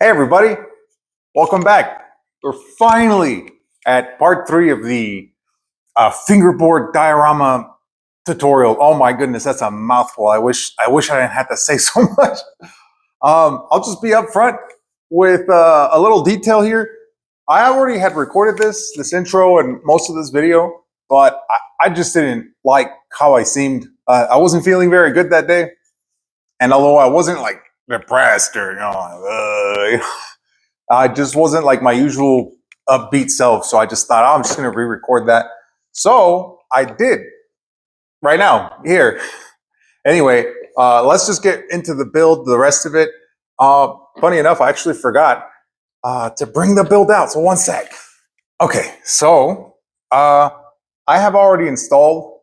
Hey everybody, welcome back. We're finally at part 3 of the fingerboard diorama tutorial. Oh my goodness, that's a mouthful. I wish I didn't have to say so much. I'll just be up front with a little detail here. I already had recorded this intro and most of this video, but I just didn't like how I seemed. I wasn't feeling very good that day, and although I wasn't like depressed or I just wasn't like my usual upbeat self. So I just thought, oh, I'm just going to re-record that. So I did right now here. Anyway, let's just get into the build, the rest of it. Funny enough, I actually forgot to bring the build out. So one sec. Okay, so I have already installed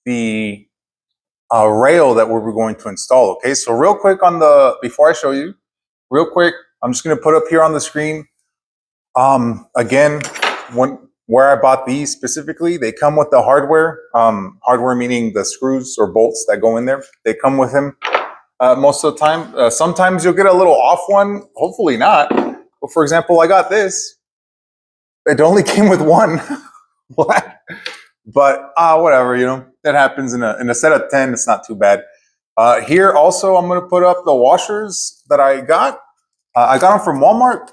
the rail that we're going to install. Okay, so real quick before I show you, real quick, I'm just going to put up here on the screen. Again, where I bought these specifically, they come with the hardware. Hardware meaning the screws or bolts that go in there. They come with them most of the time. Sometimes you'll get a little off one. Hopefully not. But for example, I got this. It only came with one. What? But whatever, that happens in a set of 10. It's not too bad. Here also, I'm going to put up the washers that I got. I got them from Walmart.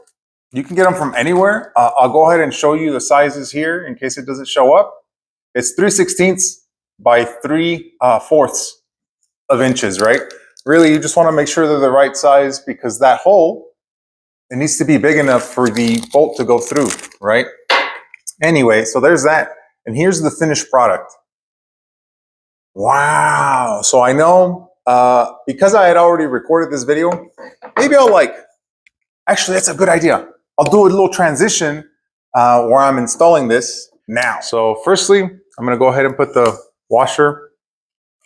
You can get them from anywhere. I'll go ahead and show you the sizes here in case it doesn't show up. It's 3/16 by 3/4 of inches, right? Really, you just want to make sure they're the right size because that hole, it needs to be big enough for the bolt to go through, right? Anyway, so there's that. And here's the finished product. Wow. So I know because I had already recorded this video, maybe actually, that's a good idea. I'll do a little transition where I'm installing this now. So firstly, I'm going to go ahead and put the washer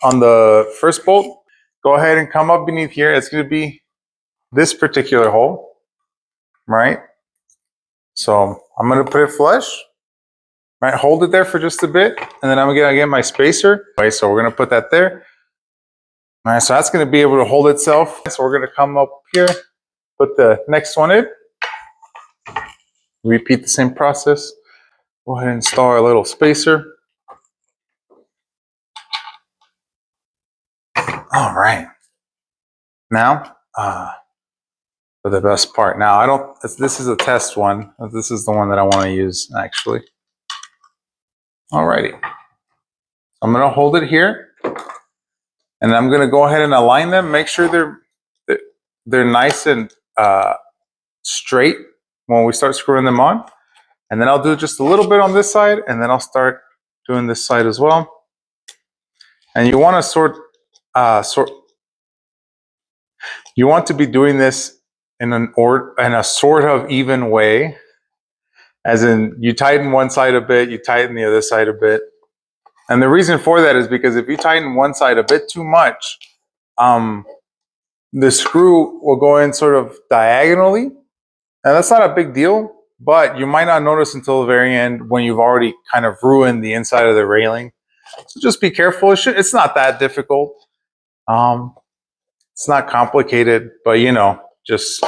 on the first bolt. Go ahead and come up beneath here. It's going to be this particular hole, right? So I'm going to put it flush, right? Hold it there for just a bit, and then I'm going to get my spacer. Okay, so we're going to put that there. All right, so that's going to be able to hold itself. So we're going to come up here, put the next one in. Repeat the same process. Go ahead and install our little spacer. All right. Now, for the best part. Now, this is a test one. This is the one that I want to use, actually. All righty. I'm going to hold it here. And I'm going to go ahead and align them. Make sure they're nice and straight when we start screwing them on. And then I'll do just a little bit on this side, and then I'll start doing this side as well. And you want to you want to be doing this in a sort of even way, as in you tighten one side a bit, you tighten the other side a bit. And the reason for that is because if you tighten one side a bit too much, the screw will go in sort of diagonally. And that's not a big deal, but you might not notice until the very end when you've already kind of ruined the inside of the railing. So just be careful. It's not that difficult. It's not complicated, but just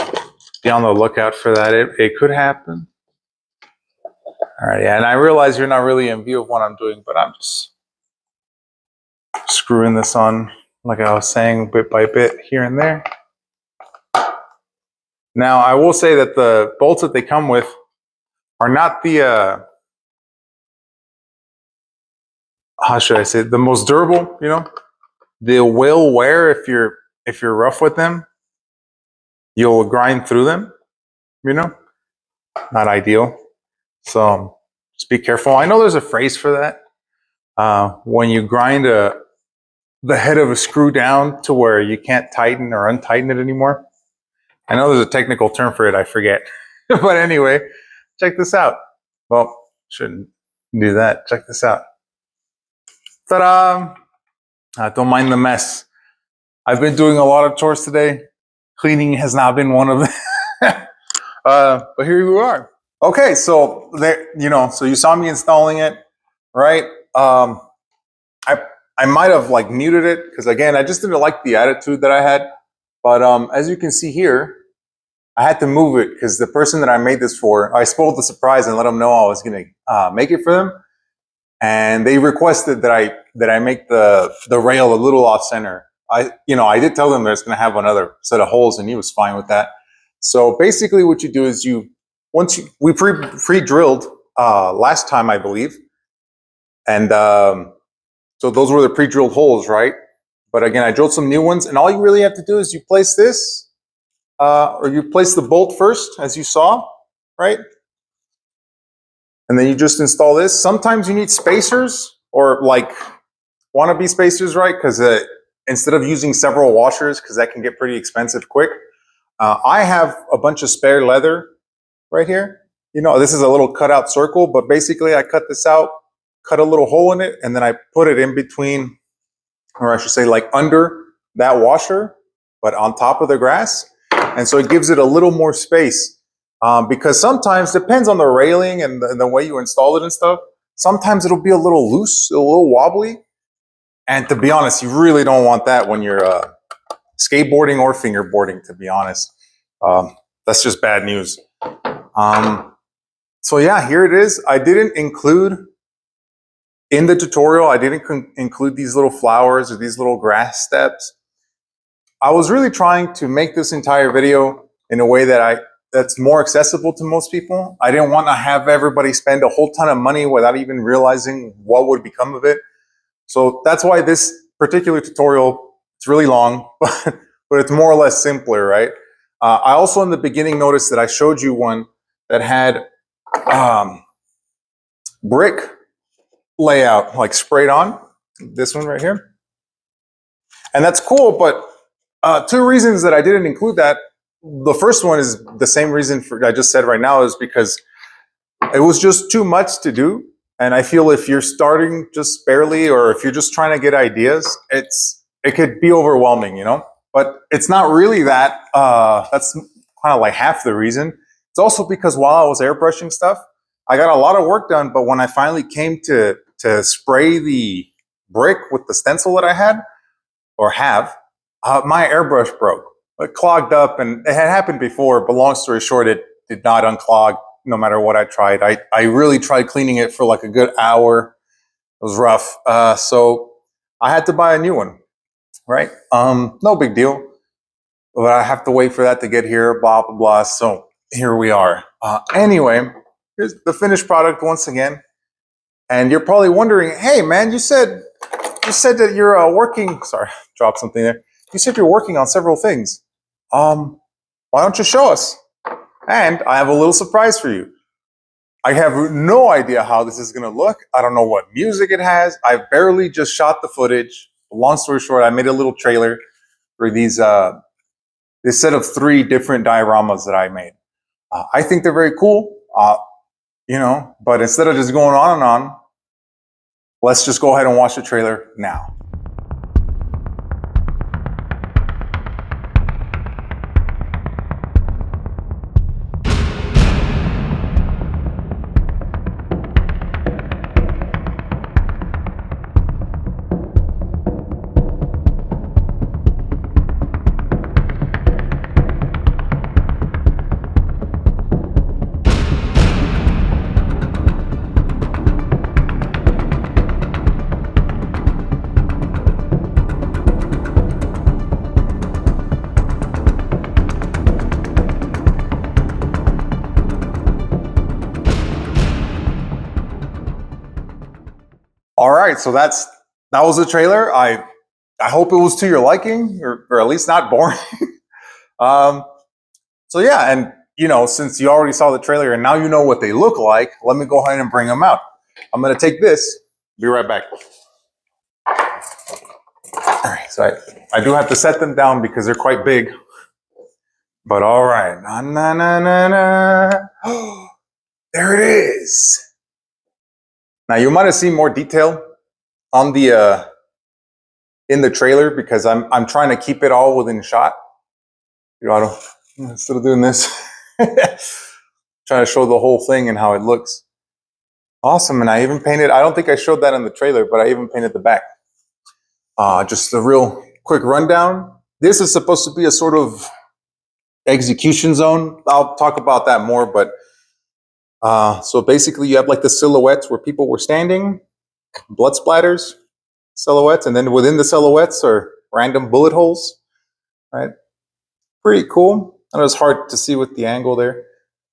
be on the lookout for that. It could happen. All right, yeah, and I realize you're not really in view of what I'm doing, but I'm just screwing this on, like I was saying, bit by bit here and there. Now, I will say that the bolts that they come with are not the, how should I say, the most durable, They will wear if you're rough with them. You'll grind through them, Not ideal. So just be careful. I know there's a phrase for that. When you grind the head of a screw down to where you can't tighten or untighten it anymore. I know there's a technical term for it, I forget. But anyway, check this out. Well, shouldn't do that. Check this out. Ta-da! Don't mind the mess. I've been doing a lot of chores today. Cleaning has not been one of them. But here we are. Okay, so there, so you saw me installing it, right? I might have muted it because again, I just didn't like the attitude that I had. But as you can see here, I had to move it because the person that I made this for, I spoiled the surprise and let them know I was going to make it for them. And they requested that I make the rail a little off center. I did tell them that it's going to have another set of holes, and he was fine with that. So basically what you do is we pre-drilled last time, I believe. And so those were the pre-drilled holes, right? But again, I drilled some new ones, and all you really have to do is you place this, or you place the bolt first, as you saw, right? And then you just install this. Sometimes you need spacers, or like wannabe spacers, right? Because instead of using several washers, because that can get pretty expensive quick, I have a bunch of spare leather right here. This is a little cutout circle, but basically I cut this out, cut a little hole in it, and then I put it in between, or I should say like under that washer, but on top of the grass. And so it gives it a little more space, because sometimes, depends on the railing and the way you install it and stuff, sometimes it'll be a little loose, a little wobbly. And to be honest, you really don't want that when you're skateboarding or fingerboarding, to be honest. That's just bad news. So yeah, here it is. I didn't include in the tutorial, I didn't include these little flowers or these little grass steps. I was really trying to make this entire video in a way that's more accessible to most people. I didn't want to have everybody spend a whole ton of money without even realizing what would become of it. So that's why this particular tutorial, it's really long, but it's more or less simpler, right? I also in the beginning noticed that I showed you one that had brick layout, like sprayed on, this one right here. And that's cool, but two reasons that I didn't include that. The first one is the same reason I just said right now, is because it was just too much to do. And I feel if you're starting just barely, or if you're just trying to get ideas, it could be overwhelming, But it's not really that. That's kind of like half the reason. It's also because while I was airbrushing stuff, I got a lot of work done. But when I finally came to spray the brick with the stencil that I had, or have, my airbrush broke. It clogged up, and it had happened before, but long story short, it did not unclog no matter what I tried. I really tried cleaning it for like a good hour. It was rough. So I had to buy a new one, right? No big deal. But I have to wait for that to get here, blah, blah, blah. So here we are. Anyway, here's the finished product once again. And you're probably wondering, hey man, you said that you're working, sorry, dropped something there. You said you're working on several things. Why don't you show us? And I have a little surprise for you. I have no idea how this is going to look. I don't know what music it has. I barely just shot the footage. Long story short, I made a little trailer for this set of 3 different dioramas that I made. I think they're very cool, but instead of just going on and on, let's just go ahead and watch the trailer now. All right, so that was the trailer. I hope it was to your liking, or at least not boring. So yeah, and since you already saw the trailer and now you know what they look like, let me go ahead and bring them out. I'm gonna take this. Be right back. All right, so I do have to set them down because they're quite big. But all right, there it is. Now you might have seen more detail on the in the trailer because I'm trying to keep it all within shot. Instead of doing this, trying to show the whole thing and how it looks. Awesome, and I even painted. I don't think I showed that in the trailer, but I even painted the back. Just a real quick rundown. This is supposed to be a sort of execution zone. I'll talk about that more, but so basically you have like the silhouettes where people were standing, blood splatters, silhouettes, and then within the silhouettes are random bullet holes, right? Pretty cool. I know it's hard to see with the angle there.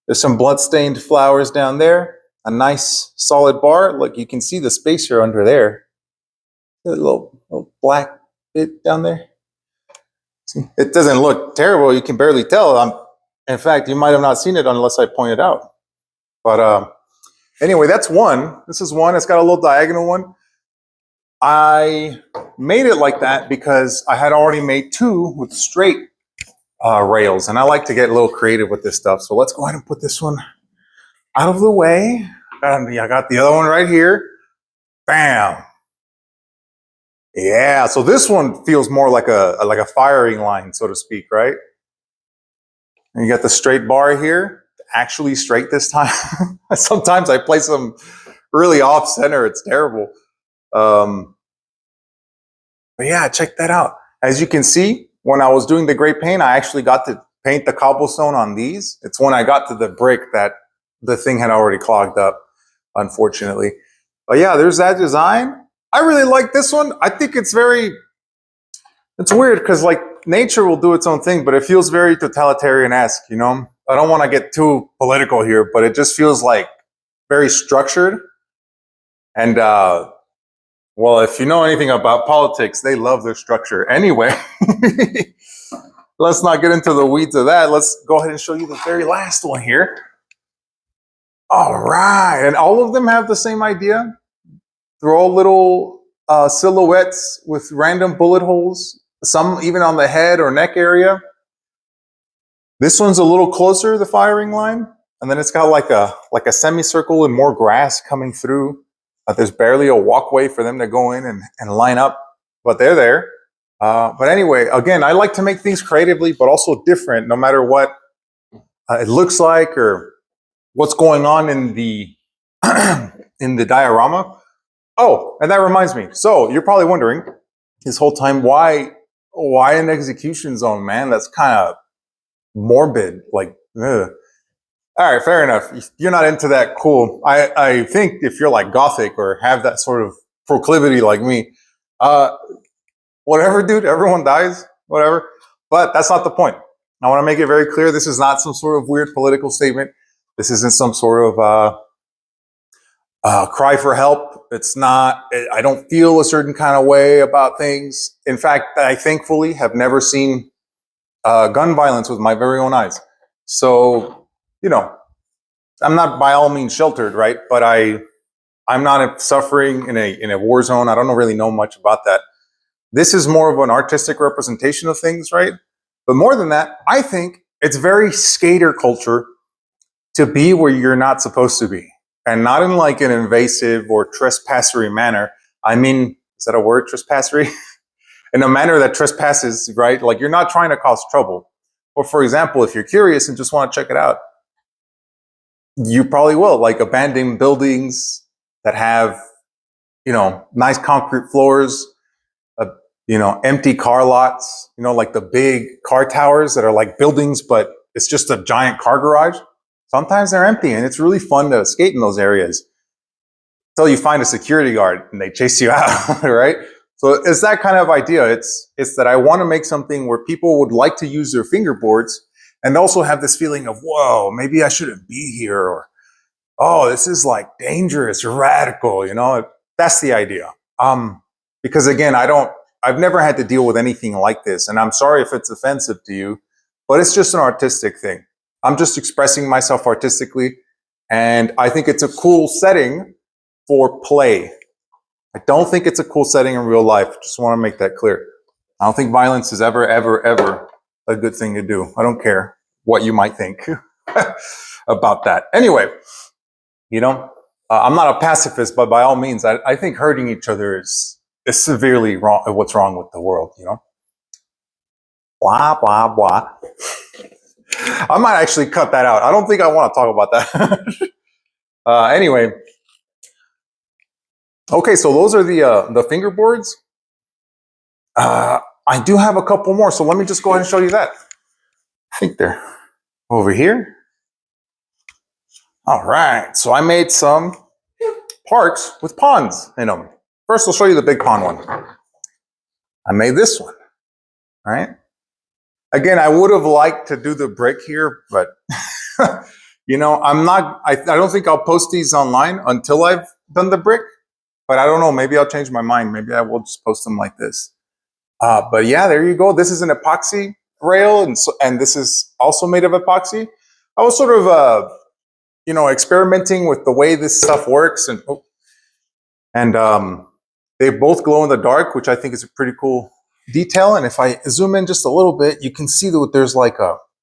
There's some blood-stained flowers down there, a nice solid bar. Look, you can see the spacer under there. A little black bit down there. See, it doesn't look terrible. You can barely tell. In fact, you might have not seen it unless I point it out. But anyway, that's one. This is one. It's got a little diagonal one. I made it like that because I had already made two with straight rails, and I like to get a little creative with this stuff. So let's go ahead and put this one out of the way. I got the other one right here. Bam. Yeah. So this one feels more like a firing line, so to speak, right? And you got the straight bar here, actually straight this time. Sometimes I place them really off center. It's terrible. But yeah, check that out. As you can see, when I was doing the gray paint, I actually got to paint the cobblestone on these. It's when I got to the brick that the thing had already clogged up, unfortunately. But yeah, there's that design. I really like this one. I think it's weird because like nature will do its own thing, but it feels very totalitarian-esque, you know? I don't want to get too political here, but it just feels like very structured. And well, if you know anything about politics, they love their structure. Anyway, let's not get into the weeds of that. Let's go ahead and show you the very last one here. All right. And all of them have the same idea. They're all little silhouettes with random bullet holes, some even on the head or neck area. This one's a little closer to the firing line. And then it's got like a semicircle and more grass coming through. There's barely a walkway for them to go in and line up, but they're there. But anyway, again, I like to make things creatively, but also different, no matter what it looks like or what's going on in the in the diorama. Oh, and that reminds me. So you're probably wondering this whole time, why an execution zone, man? That's kind of morbid. Like, ugh. All right, fair enough. If you're not into that, cool. I think if you're like Gothic or have that sort of proclivity like me, whatever, dude, everyone dies, whatever. But that's not the point. I want to make it very clear. This is not some sort of weird political statement. This isn't some sort of cry for help. It's not, I don't feel a certain kind of way about things. In fact, I thankfully have never seen gun violence with my very own eyes. So, you know, I'm not by all means sheltered, right? But I'm not suffering in a war zone. I don't really know much about that. This is more of an artistic representation of things, right? But more than that, I think it's very skater culture to be where you're not supposed to be. And not in like an invasive or trespassery manner. I mean, is that a word, trespassery? In a manner that trespasses, right? Like you're not trying to cause trouble. Or for example, if you're curious and just want to check it out, you probably will, like abandoned buildings that have, you know, nice concrete floors, you know, empty car lots, you know, like the big car towers that are like buildings, but it's just a giant car garage. Sometimes they're empty and it's really fun to skate in those areas until you find a security guard and they chase you out, right? So it's that kind of idea. It's that I want to make something where people would like to use their fingerboards and also have this feeling of, whoa, maybe I shouldn't be here, or, oh, this is like dangerous, radical, you know? That's the idea. Because again, I've never had to deal with anything like this, and I'm sorry if it's offensive to you, but it's just an artistic thing. I'm just expressing myself artistically, and I think it's a cool setting for play. I don't think it's a cool setting in real life. Just want to make that clear. I don't think violence is ever, ever, ever a good thing to do. I don't care what you might think about that. Anyway, you know, I'm not a pacifist, but by all means, I think hurting each other is severely wrong. What's wrong with the world, you know? Blah, blah, blah. I might actually cut that out. I don't think I want to talk about that. Anyway. Okay, so those are the fingerboards. I do have a couple more, so let me just go ahead and show you that. think they're over here. All right, so I made some parks with ponds in them. First, I'll show you the big pond one. I made this one, all right? Again, I would have liked to do the brick here, but you know, I don't think I'll post these online until I've done the brick, but I don't know, maybe I'll change my mind. Maybe I will just post them like this. But yeah, there you go. This is an epoxy rail, and this is also made of epoxy. I was sort of, you know, experimenting with the way this stuff works, and they both glow in the dark, which I think is a pretty cool detail. And if I zoom in just a little bit, you can see that there's like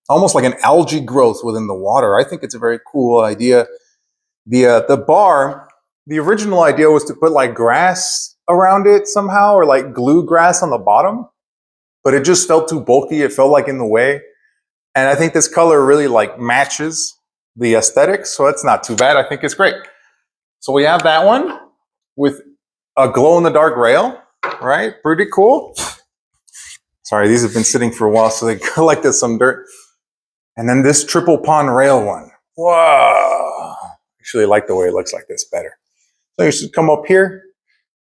almost like an algae growth within the water. I think it's a very cool idea. The bar, the original idea was to put like grass around it somehow, or like glue grass on the bottom, but it just felt too bulky. It felt like in the way. And I think this color really like matches the aesthetics, so it's not too bad. I think it's great. So we have that one with a glow-in-the-dark rail, right? Pretty cool. Sorry, these have been sitting for a while, so they collected some dirt. And then this triple pond rail one. Whoa! Actually, I like the way it looks like this better. So you should come up here,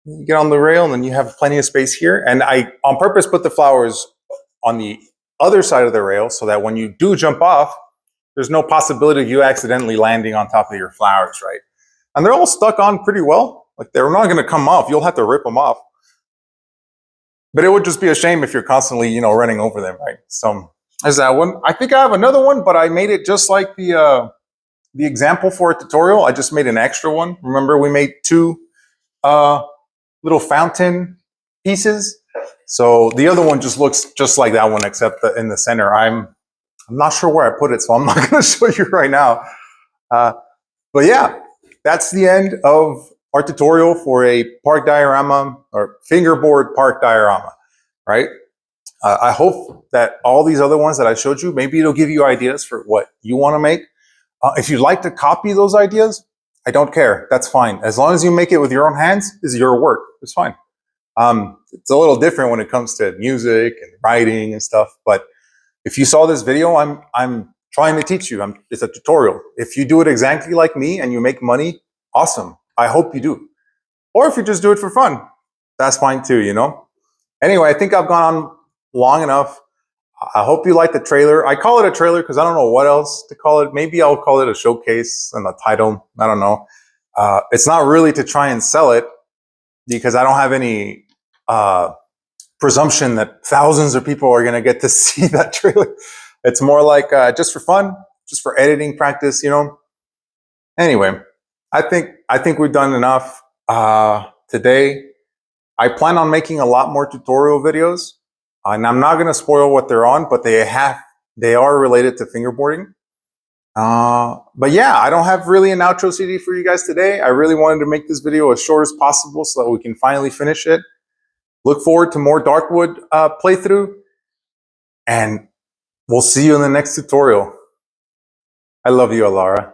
you get on the rail, and then you have plenty of space here. And I, on purpose, put the flowers on the other side of the rail so that when you do jump off, there's no possibility of you accidentally landing on top of your flowers, right? And they're all stuck on pretty well. Like, they're not going to come off. You'll have to rip them off. But it would just be a shame if you're constantly, you know, running over them, right? So there's that one. I think I have another one, but I made it just like the example for a tutorial. I just made an extra one. Remember, we made two little fountain pieces. So the other one just looks just like that one, except in the center. I'm not sure where I put it, so I'm not going to show you right now. But yeah, that's the end of our tutorial for a park diorama, or fingerboard park diorama, right? I hope that all these other ones that I showed you, maybe it'll give you ideas for what you want to make. If you'd like to copy those ideas, I don't care. That's fine. As long as you make it with your own hands, it's your work. It's fine. It's a little different when it comes to music and writing and stuff, but if you saw this video, I'm trying to teach you. It's a tutorial. If you do it exactly like me and you make money, awesome. I hope you do. Or if you just do it for fun, that's fine too, you know? Anyway, I think I've gone on long enough. I hope you like the trailer. I call it a trailer because I don't know what else to call it. Maybe I'll call it a showcase and a title. I don't know. It's not really to try and sell it, because I don't have any presumption that thousands of people are going to get to see that trailer. It's more like just for fun, just for editing practice, you know. Anyway, I think we've done enough today. I plan on making a lot more tutorial videos, and I'm not going to spoil what they're on, but they are related to fingerboarding. But yeah, I don't have really an outro CD for you guys today. I really wanted to make this video as short as possible so that we can finally finish it. Look forward to more Darkwood playthrough, and we'll see you in the next tutorial. I love you, Alara.